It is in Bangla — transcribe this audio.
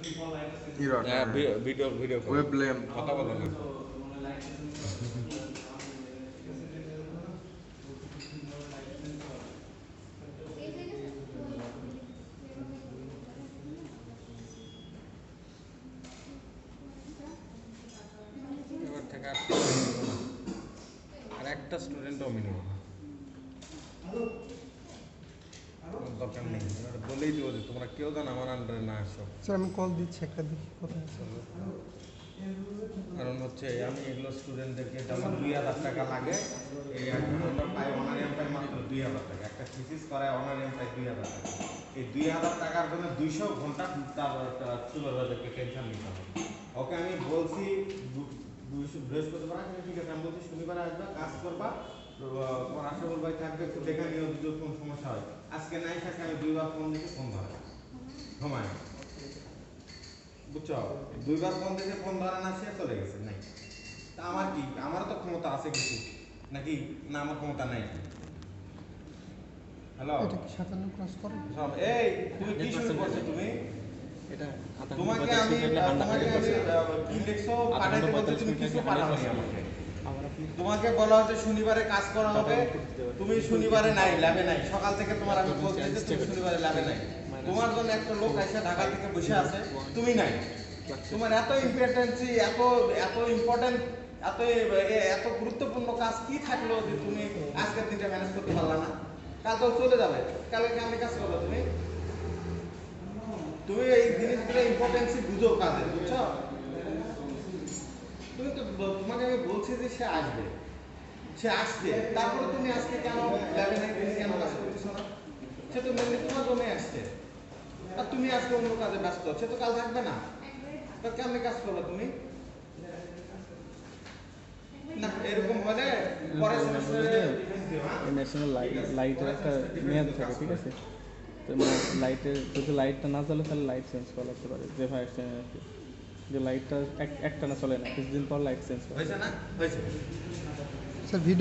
ভিডিও ভিডিও ওয়েব ল্যাম্প কথা বলো না। এবার থেকে আর একটা স্টুডেন্টও মিনিমাম দরকার নেই। বলেই দেবো যে তোমরা কেউ যেন আমার আন্ডারে না আসো। স্যার আমি কল দিচ্ছি, একটা দেখি কোথায় আছে। কারণ হচ্ছে আমি এগুলো স্টুডেন্টদেরকে যেমন 2000 টাকা লাগে, এই আমরা পাই অনারিয়াম পাই মাত্র 2000 টাকা, একটা থিসিস করায় অনারিয়াম পাই 2000 টাকা। এই 2000 টাকার জন্য 200 ঘন্টা তার সুপারভাইজারকে টেনশন নিতে হবে। ওকে আমি বলছি বৃহস্পতিবার, ঠিক আছে, আমি বলছি শনিবারে আসবা, কাজ করবা, তোমার আশরাফুল ভাই থাকবে, একটু দেখে নিও যদি কোনো সমস্যা হয়। আজকে নাই থাকে, আমি 2বার ফোন দিচ্ছি, ফোন ধরে সময়, বুঝছো, 2বার ফোন দিতে ফোন ধরে না, সে চলে গেছে নাই। তা আমার কি, আমারও তো ক্ষমতা আছে কিছু নাকি, না আমার ক্ষমতা নাই? হ্যালো, এটা কি 57 ক্রস করে? এই তুমি কি শুরু করছো? তুমি এটা তোমাকে আমি কি দেখছো পাঠাইতে বলতে, তুমি কিছু পাঠাওনি আমাকে। তোমাকে বলা হচ্ছে শনিবারে কাজ করা হবে, তুমি শনিবারে নাই, ল্যাবে নাই। সকাল থেকে তোমার আমি বলছি যে তুমি শনিবারে ল্যাবে নাই। তোমার জন্য একটা লোক এসে ঢাকা থেকে বসে আছে, তুমি নাই। তোমার এত ইম্পর্টেন্সি, এত এত ইম্পর্টেন্ট, এত এত গুরুত্বপূর্ণ কাজ কি থাকলো যে তুমি আজকের দিনটা ম্যানেজ করতে পারলা না? কাল তো চলে যাবে, কালকে কেমন কাজ করবে তুমি? তুমি এই জিনিসগুলো ইম্পর্টেন্সি বুঝো কাজে, বুঝছো? তুমি তো, তোমাকে আমি বলছি যে সে আসবে, সে আসবে, তারপরে তুমি আজকে কেন যাবে না, তুমি কেন কাজ করতেছো না? সে তো মেনলি তোমার জন্য আসছে, আর তুমি আজকে অন্য কাজে ব্যস্ত, সে তো কাল থাকবে না, তা কেমনি কাজ করবে তুমি? না এরকম হলে পরে ন্যাশনাল লাইটের একটা মেয়াদ থাকে, ঠিক আছে? তো লাইটের যদি লাইটটা না চলে তাহলে লাইট চেঞ্জ করা লাগতে পারে, যে ভাই যে লাইটটা একটা না চলে না, কিছুদিন পর লাইট চেঞ্জ করা হয়েছে না হয়েছে। Sir video